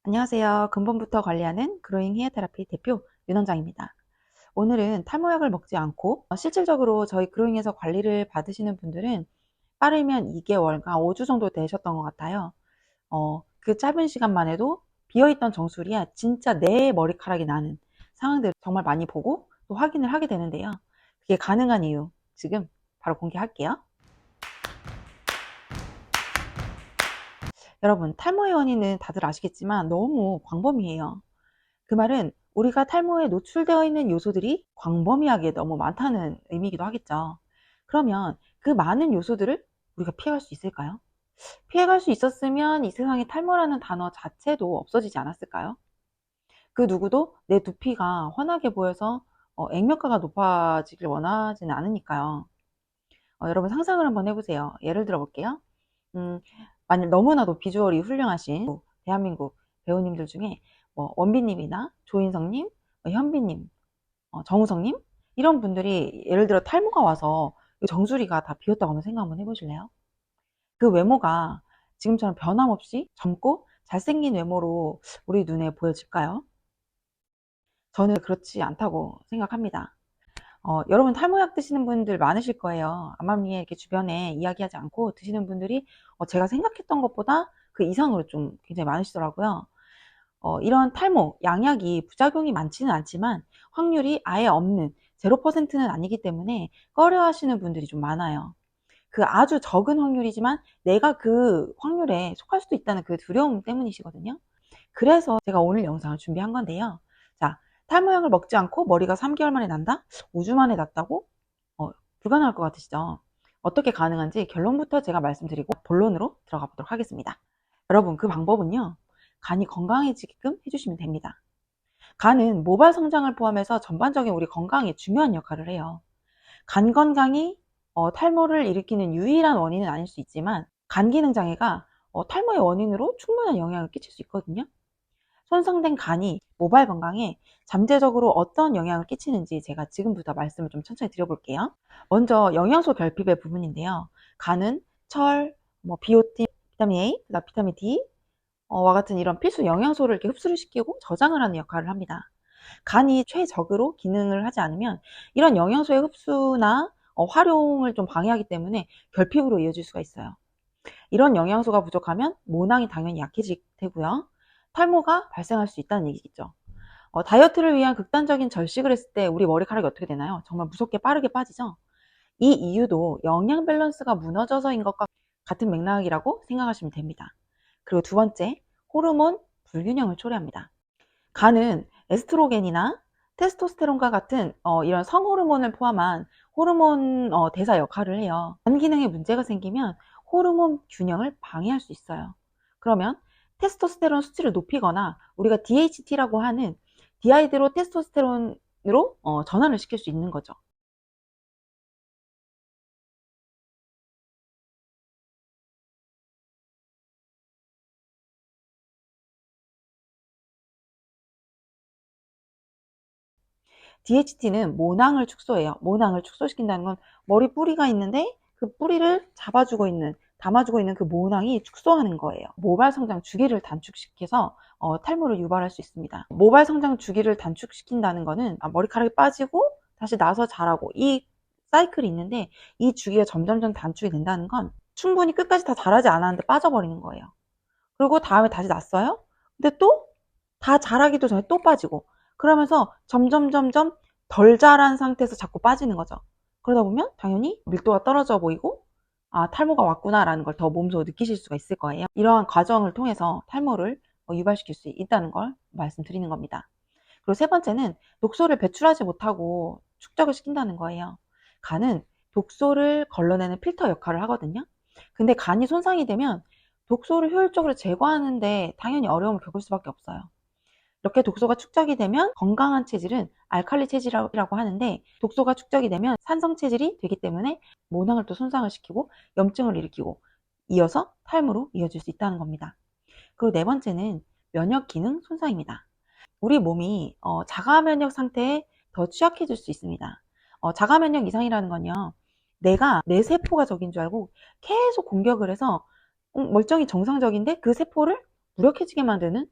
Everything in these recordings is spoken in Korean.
안녕하세요. 근본부터 관리하는 그로잉 헤어 테라피 대표 윤원장입니다. 오늘은 탈모약을 먹지 않고 실질적으로 저희 그로잉에서 관리를 받으시는 분들은 빠르면 2개월과 5주 정도 되셨던 것 같아요. 그 짧은 시간만 해도 비어있던 정수리에 진짜 내 머리카락이 나는 상황들을 정말 많이 보고 또 확인을 하게 되는데요. 그게 가능한 이유 지금 바로 공개할게요. 여러분, 탈모의 원인은 다들 아시겠지만 너무 광범위해요. 그 말은 우리가 탈모에 노출되어 있는 요소들이 광범위하게 너무 많다는 의미이기도 하겠죠. 그러면 그 많은 요소들을 우리가 피해갈 수 있을까요? 피해갈 수 있었으면 이 세상에 탈모라는 단어 자체도 없어지지 않았을까요? 그 누구도 내 두피가 환하게 보여서 액면가가 높아지길 원하지는 않으니까요. 여러분 상상을 한번 해보세요. 예를 들어 볼게요. 만약 너무나도 비주얼이 훌륭하신 대한민국 배우님들 중에 뭐 원빈님이나 조인성님, 현빈님, 정우성님 이런 분들이 예를 들어 탈모가 와서 정수리가 다 비었다고 한번 생각 한번 해보실래요? 그 외모가 지금처럼 변함없이 젊고 잘생긴 외모로 우리 눈에 보여질까요? 저는 그렇지 않다고 생각합니다. 여러분 탈모약 드시는 분들 많으실 거예요. 암암리에 이렇게 주변에 이야기하지 않고 드시는 분들이 제가 생각했던 것보다 그 이상으로 좀 굉장히 많으시더라고요. 이런 탈모, 양약이 부작용이 많지는 않지만 확률이 아예 없는 0%는 아니기 때문에 꺼려 하시는 분들이 좀 많아요. 그 아주 적은 확률이지만 내가 그 확률에 속할 수도 있다는 그 두려움 때문이시거든요. 그래서 제가 오늘 영상을 준비한 건데요. 자, 탈모약을 먹지 않고 머리가 3개월 만에 난다? 5주 만에 났다고? 불가능할 것 같으시죠? 어떻게 가능한지 결론부터 제가 말씀드리고 본론으로 들어가 보도록 하겠습니다. 여러분, 그 방법은요. 간이 건강해지게끔 해주시면 됩니다. 간은 모발 성장을 포함해서 전반적인 우리 건강에 중요한 역할을 해요. 간 건강이 탈모를 일으키는 유일한 원인은 아닐 수 있지만 간 기능 장애가 탈모의 원인으로 충분한 영향을 끼칠 수 있거든요. 손상된 간이 모발 건강에 잠재적으로 어떤 영향을 끼치는지 제가 지금부터 말씀을 좀 천천히 드려볼게요. 먼저 영양소 결핍의 부분인데요. 간은 철, 비오틴, 비타민 A, 비타민 D 와 같은 이런 필수 영양소를 이렇게 흡수를 시키고 저장을 하는 역할을 합니다. 간이 최적으로 기능을 하지 않으면 이런 영양소의 흡수나 활용을 좀 방해하기 때문에 결핍으로 이어질 수가 있어요. 이런 영양소가 부족하면 모낭이 당연히 약해질 테고요. 탈모가 발생할 수 있다는 얘기겠죠. 다이어트를 위한 극단적인 절식을 했을 때 우리 머리카락이 어떻게 되나요? 정말 무섭게 빠르게 빠지죠? 이 이유도 영양 밸런스가 무너져서인 것과 같은 맥락이라고 생각하시면 됩니다. 그리고 두 번째, 호르몬 불균형을 초래합니다. 간은 에스트로겐이나 테스토스테론과 같은 이런 성호르몬을 포함한 호르몬 대사 역할을 해요. 간 기능에 문제가 생기면 호르몬 균형을 방해할 수 있어요. 그러면 테스토스테론 수치를 높이거나 우리가 DHT라고 하는 디하이드로 테스토스테론으로 전환을 시킬 수 있는 거죠. DHT는 모낭을 축소해요. 모낭을 축소시킨다는 건 머리 뿌리가 있는데 그 뿌리를 잡아주고 있는, 담아주고 있는 그 모낭이 축소하는 거예요. 모발 성장 주기를 단축시켜서 탈모를 유발할 수 있습니다. 모발 성장 주기를 단축시킨다는 거는 머리카락이 빠지고 다시 나서 자라고 이 사이클이 있는데 이 주기가 점점점 단축이 된다는 건 충분히 끝까지 다 자라지 않았는데 빠져버리는 거예요. 그리고 다음에 다시 났어요. 근데 또 다 자라기도 전에 또 빠지고 그러면서 점점 덜 자란 상태에서 자꾸 빠지는 거죠. 그러다 보면 당연히 밀도가 떨어져 보이고 탈모가 왔구나라는 걸 더 몸소 느끼실 수가 있을 거예요. 이러한 과정을 통해서 탈모를 유발시킬 수 있다는 걸 말씀드리는 겁니다. 그리고 세 번째는 독소를 배출하지 못하고 축적을 시킨다는 거예요. 간은 독소를 걸러내는 필터 역할을 하거든요. 근데 간이 손상이 되면 독소를 효율적으로 제거하는데 당연히 어려움을 겪을 수밖에 없어요. 이렇게 독소가 축적이 되면 건강한 체질은 알칼리 체질이라고 하는데 독소가 축적이 되면 산성 체질이 되기 때문에 모낭을 또 손상을 시키고 염증을 일으키고 이어서 탈모로 이어질 수 있다는 겁니다. 그리고 네 번째는 면역 기능 손상입니다. 우리 몸이 자가 면역 상태에 더 취약해질 수 있습니다. 자가 면역 이상이라는 건요. 내가 내 세포가 적인 줄 알고 계속 공격을 해서 멀쩡히 정상적인데 그 세포를 무력해지게 만드는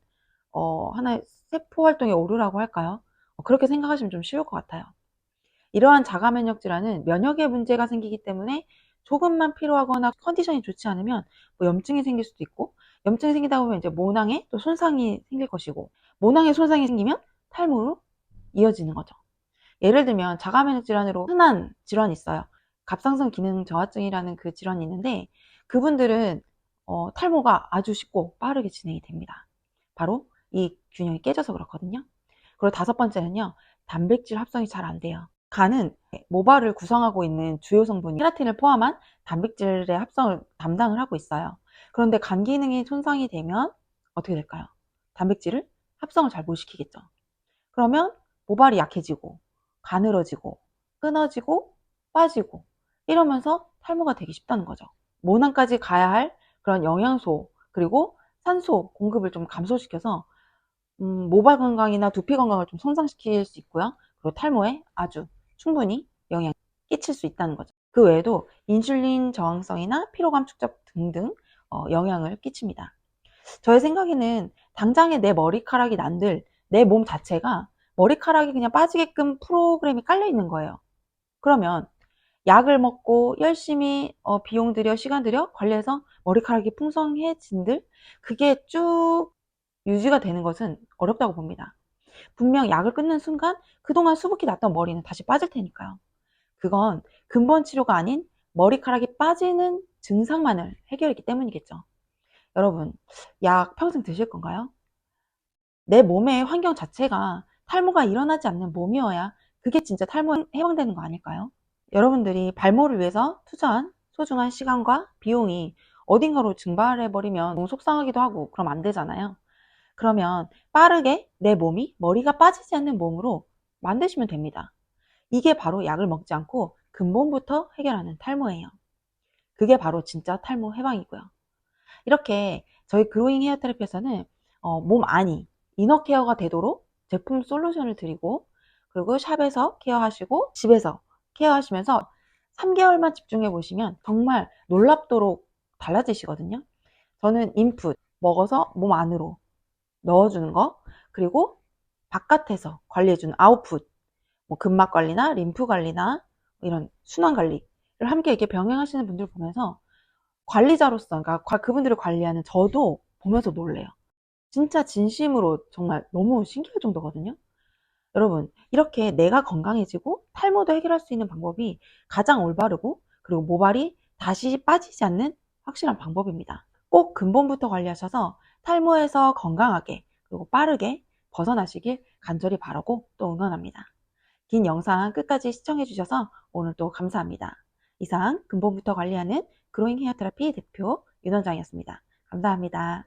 하나의 세포 활동의 오류라고 할까요? 그렇게 생각하시면 좀 쉬울 것 같아요. 이러한 자가 면역 질환은 면역에 문제가 생기기 때문에 조금만 필요하거나 컨디션이 좋지 않으면 뭐 염증이 생길 수도 있고, 염증이 생기다 보면 이제 모낭에 또 손상이 생길 것이고, 모낭에 손상이 생기면 탈모로 이어지는 거죠. 예를 들면 자가 면역 질환으로 흔한 질환이 있어요. 갑상선 기능 저하증이라는 그 질환이 있는데, 그분들은 탈모가 아주 쉽고 빠르게 진행이 됩니다. 바로 이 균형이 깨져서 그렇거든요. 그리고 다섯 번째는요, 단백질 합성이 잘 안 돼요. 간은 모발을 구성하고 있는 주요 성분 케라틴을 포함한 단백질의 합성을 담당을 하고 있어요. 그런데 간 기능이 손상이 되면 어떻게 될까요? 단백질을 합성을 잘 못 시키겠죠. 그러면 모발이 약해지고 가늘어지고 끊어지고 빠지고 이러면서 탈모가 되기 쉽다는 거죠. 모낭까지 가야 할 그런 영양소 그리고 산소 공급을 좀 감소시켜서 모발 건강이나 두피 건강을 좀 손상시킬 수 있고요. 그리고 탈모에 아주 충분히 영향을 끼칠 수 있다는 거죠. 그 외에도 인슐린 저항성이나 피로감 축적 등등 영향을 끼칩니다. 저의 생각에는 당장에 내 머리카락이 난들 내 몸 자체가 머리카락이 그냥 빠지게끔 프로그램이 깔려 있는 거예요. 그러면 약을 먹고 열심히 비용 들여 시간 들여 관리해서 머리카락이 풍성해진들 그게 쭉 유지가 되는 것은 어렵다고 봅니다. 분명 약을 끊는 순간 그동안 수북히 났던 머리는 다시 빠질 테니까요. 그건 근본 치료가 아닌 머리카락이 빠지는 증상만을 해결했기 때문이겠죠. 여러분, 약 평생 드실 건가요? 내 몸의 환경 자체가 탈모가 일어나지 않는 몸이어야 그게 진짜 탈모에 해당되는 거 아닐까요? 여러분들이 발모를 위해서 투자한 소중한 시간과 비용이 어딘가로 증발해버리면 너무 속상하기도 하고 그럼 안 되잖아요. 그러면 빠르게 내 몸이 머리가 빠지지 않는 몸으로 만드시면 됩니다. 이게 바로 약을 먹지 않고 근본부터 해결하는 탈모예요. 그게 바로 진짜 탈모 해방이고요. 이렇게 저희 그로잉 헤어 테라피에서는 몸 안이 이너 케어가 되도록 제품 솔루션을 드리고, 그리고 샵에서 케어하시고 집에서 케어하시면서 3개월만 집중해 보시면 정말 놀랍도록 달라지시거든요. 저는 인풋 먹어서 몸 안으로 넣어주는 거, 그리고 바깥에서 관리해주는 아웃풋, 뭐 근막 관리나 림프 관리나 이런 순환 관리를 함께 이렇게 병행하시는 분들 보면서 관리자로서, 그러니까 그분들을 관리하는 저도 보면서 놀래요. 진짜 진심으로 정말 너무 신기할 정도거든요. 여러분, 이렇게 내가 건강해지고 탈모도 해결할 수 있는 방법이 가장 올바르고, 그리고 모발이 다시 빠지지 않는 확실한 방법입니다. 꼭 근본부터 관리하셔서 탈모에서 건강하게 그리고 빠르게 벗어나시길 간절히 바라고 또 응원합니다. 긴 영상 끝까지 시청해 주셔서 오늘 또 감사합니다. 이상 근본부터 관리하는 그로잉 헤어 테라피 대표 윤원장이었습니다. 감사합니다.